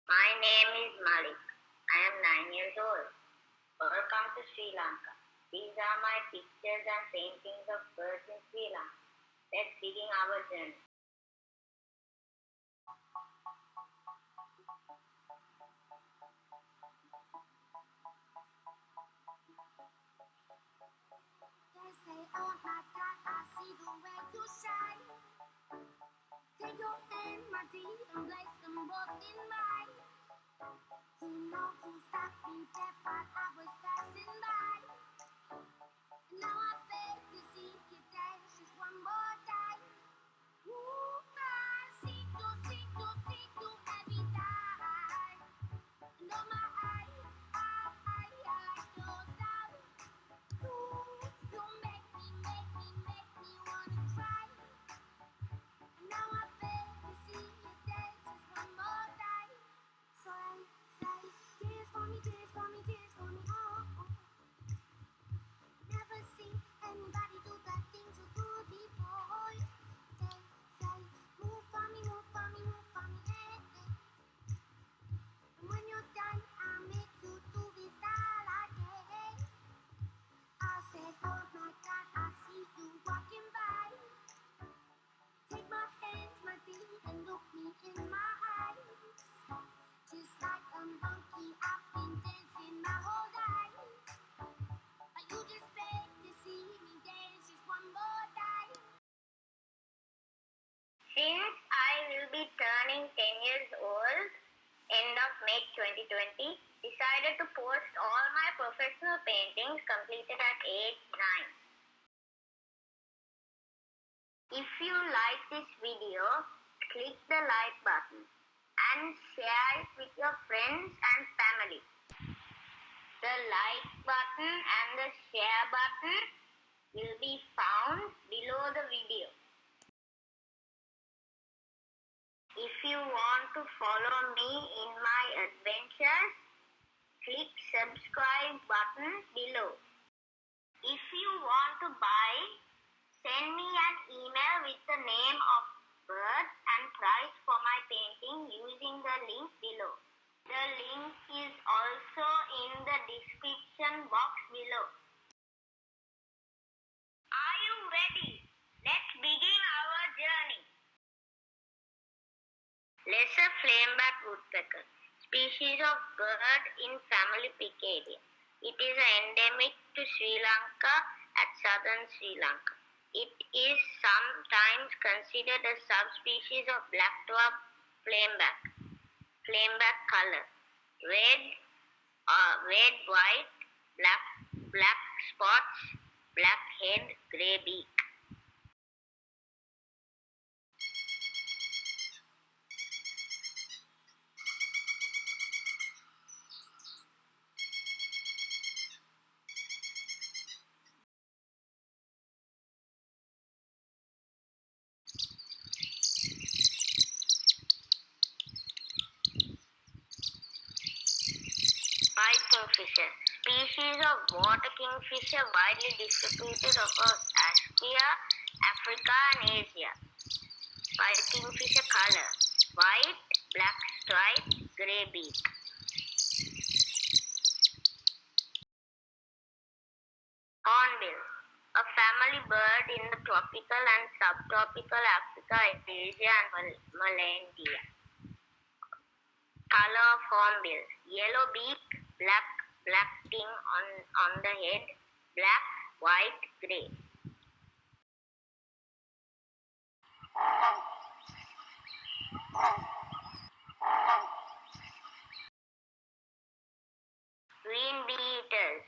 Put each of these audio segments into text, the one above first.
My name is Malik. I am 9 years old. Welcome to Sri Lanka. These are my pictures and paintings of birds in Sri Lanka. Let's begin our journey. They say, oh my God, I see the way you shine. Take your hand, my dear, and place them both in mine. Who know who stopped me dead while I was passing by? Now I beg to see you dance just one more time. Ooh, I see you every time. And oh my eye, don't stop. Ooh, you make me wanna cry. And now I beg to see you dance just one more time. So I say, dance for me, oh. Never seen anybody do the things you do before. They say, move for me, eh. And when you're done, I'll make you do it all again. I said, oh my God, I see you walking by. Take my hands, my dear, and look me in my eyes. Just like a monkey, I've been dancing my whole life. But you just beg to see me dance just one more time. Since I will be turning 10 years old, end of May 2020, decided to post all my professional paintings completed at age 9. If you like this video, click the like button and share it with your friends and family. The like button and the share button will be found below the video. If you want to follow me in my adventures, click subscribe button below. If you want to buy, send me an email with the name of bird and price for my painting using the link below. The link is also in the description box below. Are you ready? Let's begin our journey. Lesser flameback woodpecker, species of bird in family Picadia. It is endemic to Sri Lanka at southern Sri Lanka. It is sometimes considered a subspecies of black dwarf flameback. Flameback color: red, white, black spots, black head, grey beak. Pipe kingfisher, species of water kingfisher widely distributed across Asia, Africa and Asia. Pipe kingfisher color: white, black stripe, grey beak. Hornbill, a family bird in the tropical and subtropical Africa, Asia and Malaysia. Color of hornbill: yellow beak, black sting on the head, black, white, grey. Green bee-eaters,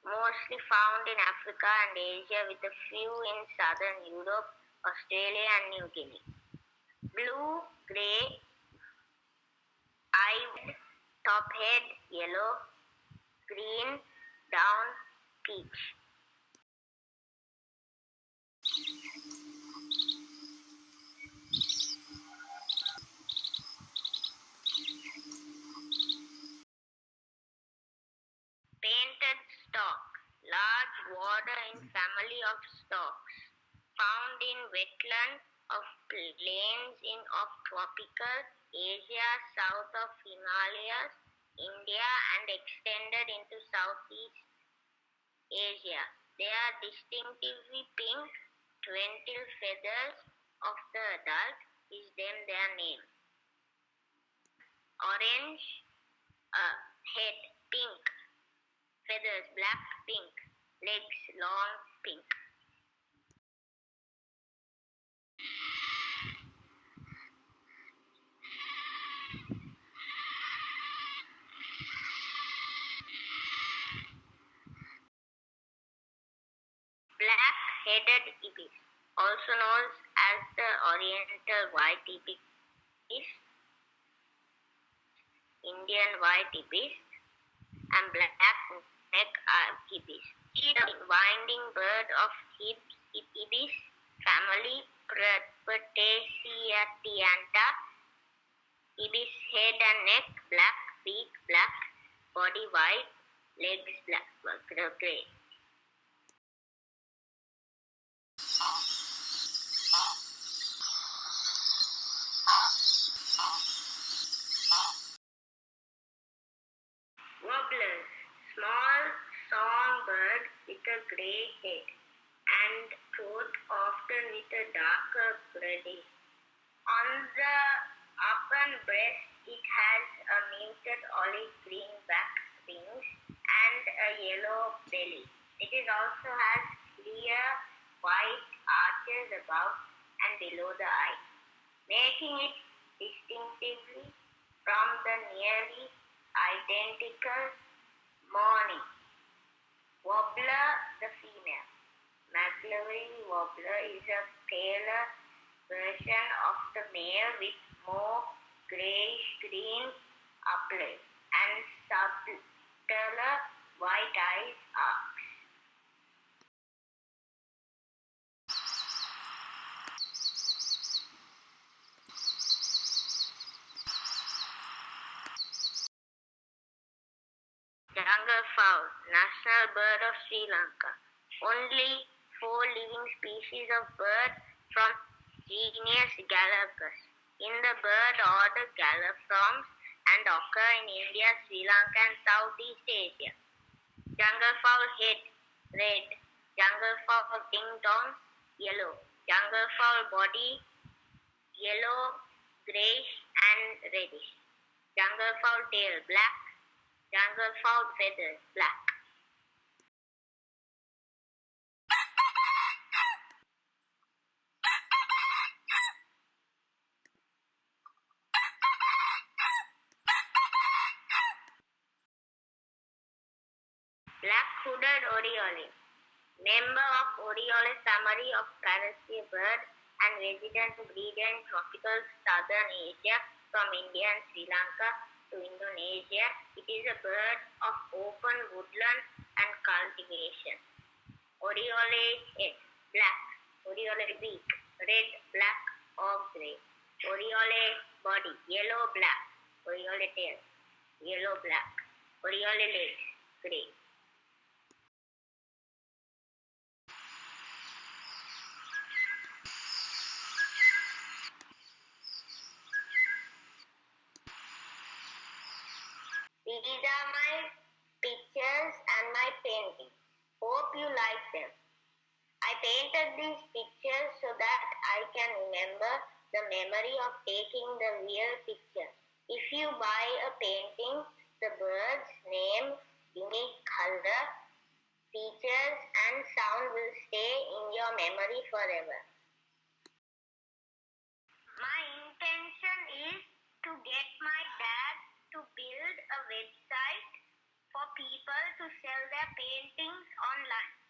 mostly found in Africa and Asia with a few in southern Europe, Australia and New Guinea. Blue, grey, eye, top head, yellow, green, down, peach. Painted stork, large warder in family of storks, found in wetland of plains of tropical Asia south of Himalayas, India, and extended into Southeast Asia. They are distinctively pink. 20 feathers of the adult is them their name. Orange head, pink. Feathers, black, pink. Legs, long, pink. Black-headed ibis, also known as the Oriental white ibis, Indian white ibis, and black-neck ibis. The winding bird of ibis family, Pertesiatianta. Ibis head and neck black, beak black, body white, legs black, gray. Warblers, small songbird with a gray head and throat, often with a darker gray. On the upper breast, it has a muted olive green back wings and a yellow belly. It also has clear white arches above and below the eye, making it distinctively from the nearly identical mourning warbler, the female. Maglevery warbler is a paler version of the male with more grayish-green upper and subtler white eyes arcs. Jungle fowl, national bird of Sri Lanka. Only 4 living species of bird from genus Galapagos in the bird order Galliformes and occur in India, Sri Lanka, and Southeast Asia. Jungle fowl head, red. Jungle fowl ding-dong, yellow. Jungle fowl body, yellow, grayish, and reddish. Jungle fowl tail, black. Jungle fowl feathers, black. Black-hooded oriole, member of Oriole family of Paracea bird and resident breeder in tropical southern Asia from India and Sri Lanka to Indonesia. It is a bird of open woodland and cultivation. Oriole head, black. Oriole beak, red, black or grey. Oriole body, yellow, black. Oriole tail, yellow, black. Oriole legs, grey. These are my pictures and my painting. Hope you like them. I painted these pictures so that I can remember the memory of taking the real picture. If you buy a painting, the bird's name, unique color, features and sound will stay in your memory forever. My intention is to get my dad to build a website for people to sell their paintings online.